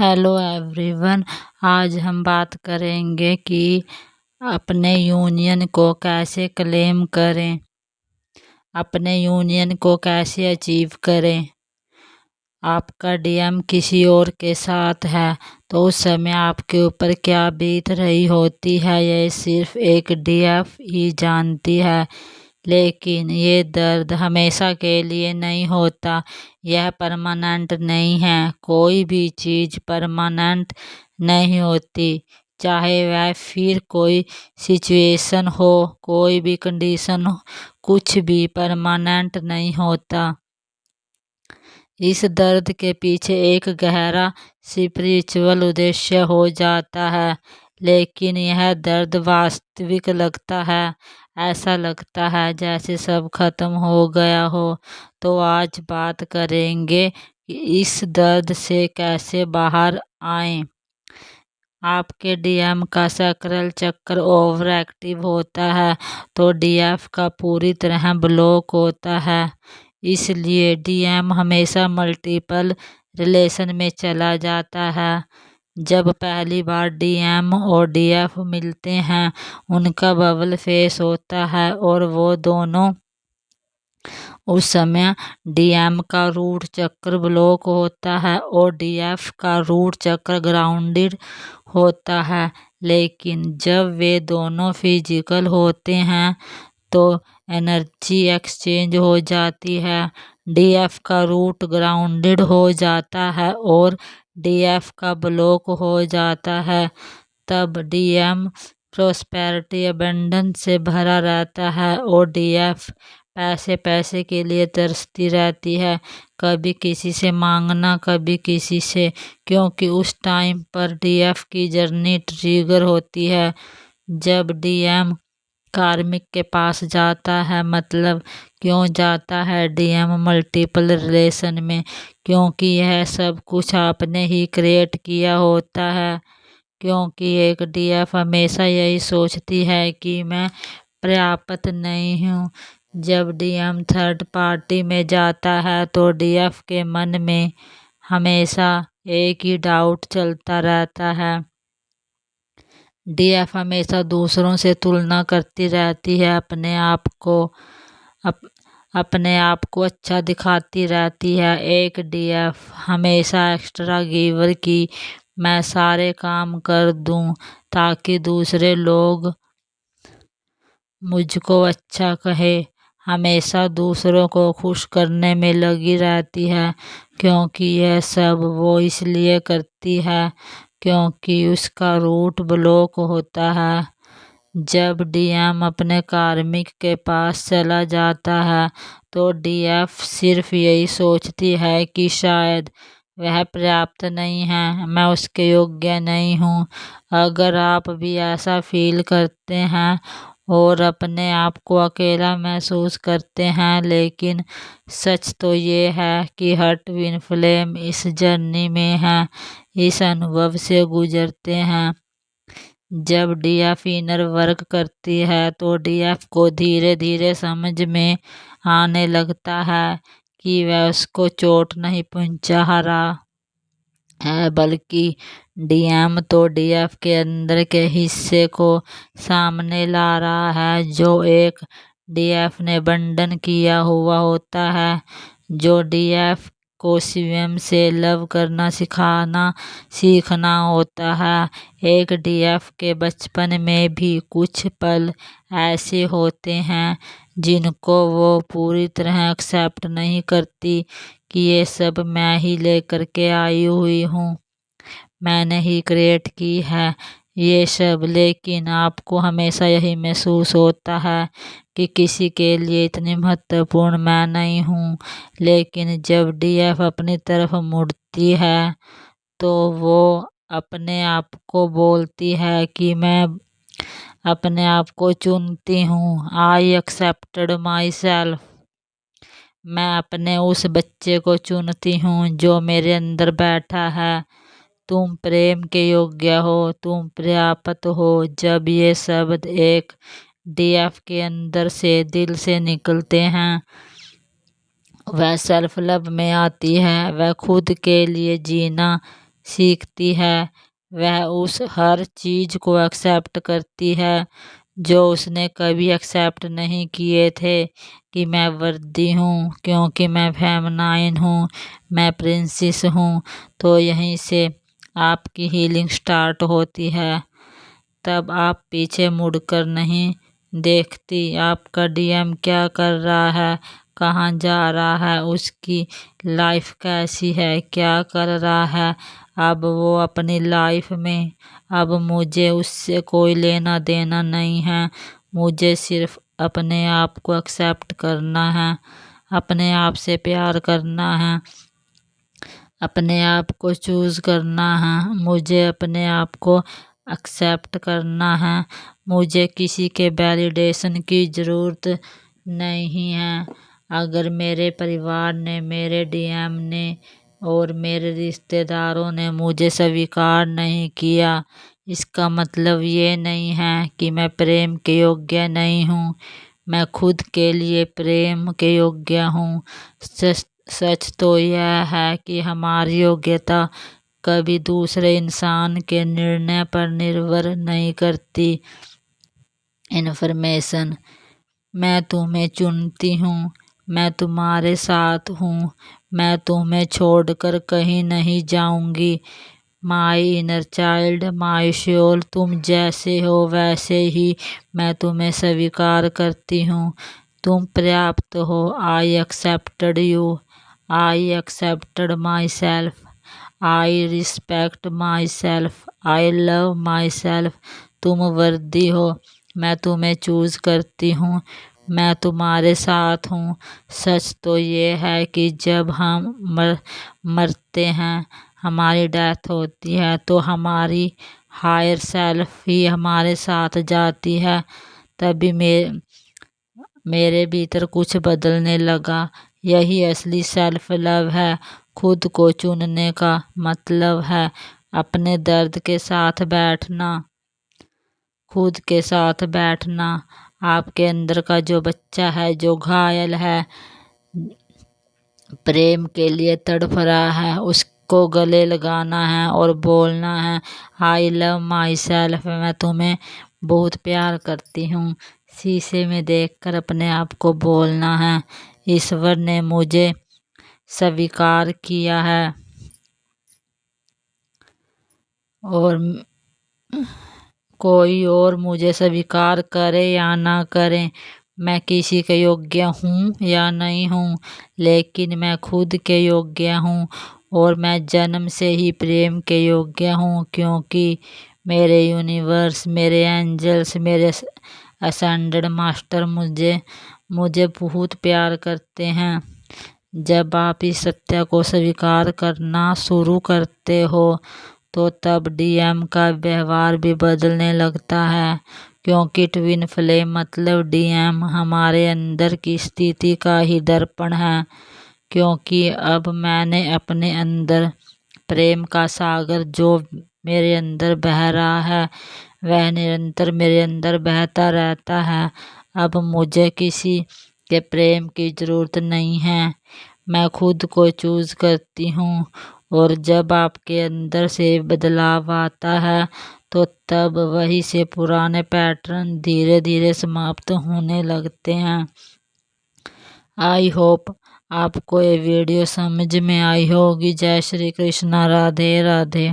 Hello everyone. आज हम बात करेंगे कि अपने यूनियन को कैसे क्लेम करें, अपने यूनियन को कैसे अचीव करें। आपका डीएम किसी और के साथ है तो उस समय आपके ऊपर क्या बीत रही होती है यह सिर्फ एक डीएफ ही जानती है। लेकिन ये दर्द हमेशा के लिए नहीं होता, यह परमानेंट नहीं है। कोई भी चीज़ परमानेंट नहीं होती, चाहे वह फिर कोई सिचुएशन हो, कोई भी कंडीशन हो, कुछ भी परमानेंट नहीं होता। इस दर्द के पीछे एक गहरा स्पिरिचुअल उद्देश्य हो जाता है, लेकिन यह दर्द वास्तविक लगता है। ऐसा लगता है जैसे सब खत्म हो गया हो। तो आज बात करेंगे कि इस दर्द से कैसे बाहर आएं। आपके डीएम का सैक्रल चक्र ओवर एक्टिव होता है तो डीएफ का पूरी तरह ब्लॉक होता है। इसलिए डीएम हमेशा मल्टीपल रिलेशन में चला जाता है। जब पहली बार डीएम और डीएफ मिलते हैं, उनका बबल फेस होता है और वो दोनों उस समय डीएम का रूट चक्र ब्लॉक होता है और डीएफ का रूट चक्र ग्राउंडेड होता है। लेकिन जब वे दोनों फिजिकल होते हैं तो एनर्जी एक्सचेंज हो जाती है। डीएफ का रूट ग्राउंडेड हो जाता है और डीएफ का ब्लॉक हो जाता है। तब डीएम प्रोस्पेरिटी अबंडेंस से भरा रहता है और डीएफ पैसे पैसे के लिए तरसती रहती है, कभी किसी से मांगना, कभी किसी से, क्योंकि उस टाइम पर डीएफ की जर्नी ट्रिगर होती है। जब डीएम कार्मिक के पास जाता है, मतलब क्यों जाता है डीएम मल्टीपल रिलेशन में, क्योंकि यह सब कुछ आपने ही क्रिएट किया होता है। क्योंकि एक डीएफ हमेशा यही सोचती है कि मैं पर्याप्त नहीं हूँ। जब डीएम थर्ड पार्टी में जाता है तो डीएफ के मन में हमेशा एक ही डाउट चलता रहता है। डीएफ हमेशा दूसरों से तुलना करती रहती है, अपने आप को अच्छा दिखाती रहती है। एक डीएफ हमेशा एक्स्ट्रा गिवर की मैं सारे काम कर दूं ताकि दूसरे लोग मुझको अच्छा कहे, हमेशा दूसरों को खुश करने में लगी रहती है। क्योंकि यह सब वो इसलिए करती है क्योंकि उसका रूट ब्लॉक होता है। जब डीएम अपने कार्मिक के पास चला जाता है तो डीएफ सिर्फ यही सोचती है कि शायद वह पर्याप्त नहीं है, मैं उसके योग्य नहीं हूँ। अगर आप भी ऐसा फील करते हैं और अपने आप को अकेला महसूस करते हैं, लेकिन सच तो ये है कि हर ट्विन फ्लेम इस जर्नी में है, इस अनुभव से गुजरते हैं। जब डीएफ इनर वर्क करती है तो डीएफ को धीरे धीरे समझ में आने लगता है कि वह उसको चोट नहीं पहुंचा रहा है, बल्कि डीएम तो डीएफ के अंदर के हिस्से को सामने ला रहा है जो एक डीएफ ने बंधन किया हुआ होता है। जो डीएफ को स्वयं से लव करना सीखना होता है। एक डीएफ के बचपन में भी कुछ पल ऐसे होते हैं जिनको वो पूरी तरह एक्सेप्ट नहीं करती कि ये सब मैं ही लेकर के आई हुई हूँ, मैंने ही क्रिएट की है ये सब। लेकिन आपको हमेशा यही महसूस होता है कि किसी के लिए इतनी महत्वपूर्ण मैं नहीं हूँ। लेकिन जब डीएफ अपनी तरफ मुड़ती है तो वो अपने आप को बोलती है कि मैं अपने आप को चुनती हूँ। I accepted my self. मैं अपने उस बच्चे को चुनती हूँ जो मेरे अंदर बैठा है। तुम प्रेम के योग्य हो, तुम पर्याप्त हो। जब ये शब्द एक डीएफ के अंदर से दिल से निकलते हैं, वह सेल्फ लव में आती है। वह खुद के लिए जीना सीखती है वह उस हर चीज को एक्सेप्ट करती है जो उसने कभी एक्सेप्ट नहीं किए थे, कि मैं वर्दी हूँ क्योंकि मैं फेमिनाइन हूँ, मैं प्रिंसेस हूँ। तो यहीं से आपकी हीलिंग स्टार्ट होती है। तब आप पीछे मुड़कर नहीं देखती आपका डीएम क्या कर रहा है, कहाँ जा रहा है, उसकी लाइफ कैसी है, क्या कर रहा है अब वो अपनी लाइफ में। अब मुझे उससे कोई लेना देना नहीं है, मुझे सिर्फ अपने आप को एक्सेप्ट करना है, अपने आप से प्यार करना है, अपने आप को चूज करना है, मुझे अपने आप को एक्सेप्ट करना है। मुझे किसी के वैलिडेशन की ज़रूरत नहीं है। अगर मेरे परिवार ने, मेरे डीएम ने और मेरे रिश्तेदारों ने मुझे स्वीकार नहीं किया, इसका मतलब ये नहीं है कि मैं प्रेम के योग्य नहीं हूँ। मैं खुद के लिए प्रेम के योग्य हूँ। सच तो यह है कि हमारी योग्यता कभी दूसरे इंसान के निर्णय पर निर्भर नहीं करती। इन्फॉर्मेशन, मैं तुम्हें चुनती हूँ, मैं तुम्हारे साथ हूँ, मैं तुम्हें छोड़कर कहीं नहीं जाऊंगी। My inner child, my soul, तुम जैसे हो वैसे ही मैं तुम्हें स्वीकार करती हूँ। तुम पर्याप्त हो। I accepted you, I accepted my self, I respect my self, I love my self. तुम वर्दी हो, मैं तुम्हें चूज करती हूँ, मैं तुम्हारे साथ हूँ। सच तो ये है कि जब हम मरते हैं, हमारी डेथ होती है, तो हमारी हायर सेल्फ ही हमारे साथ जाती है। तभी मेरे भीतर कुछ बदलने लगा। यही असली सेल्फ लव है। खुद को चुनने का मतलब है अपने दर्द के साथ बैठना, खुद के साथ बैठना। आपके अंदर का जो बच्चा है, जो घायल है, प्रेम के लिए तड़प रहा है, उसको गले लगाना है और बोलना है, आई लव माई सेल्फ, मैं तुम्हें बहुत प्यार करती हूँ। शीशे में देखकर अपने आप को बोलना है, ईश्वर ने मुझे स्वीकार किया है और कोई और मुझे स्वीकार करे या ना करे, मैं किसी के योग्य हूँ या नहीं हूँ, लेकिन मैं खुद के योग्य हूँ। और मैं जन्म से ही प्रेम के योग्य हूँ, क्योंकि मेरे यूनिवर्स, मेरे एंजल्स, मेरे असेंडेड मास्टर मुझे बहुत प्यार करते हैं। जब आप इस सत्य को स्वीकार करना शुरू करते हो, तो तब डीएम का व्यवहार भी बदलने लगता है, क्योंकि ट्विन फ्लेम मतलब डीएम हमारे अंदर की स्थिति का ही दर्पण है। क्योंकि अब मैंने अपने अंदर प्रेम का सागर जो मेरे अंदर बह रहा है, वह निरंतर मेरे अंदर बहता रहता है। अब मुझे किसी के प्रेम की ज़रूरत नहीं है, मैं खुद को चूज करती हूँ। और जब आपके अंदर से बदलाव आता है, तो तब वही से पुराने पैटर्न धीरे धीरे समाप्त होने लगते हैं। आई होप आपको ये वीडियो समझ में आई होगी। जय श्री कृष्णा, राधे राधे।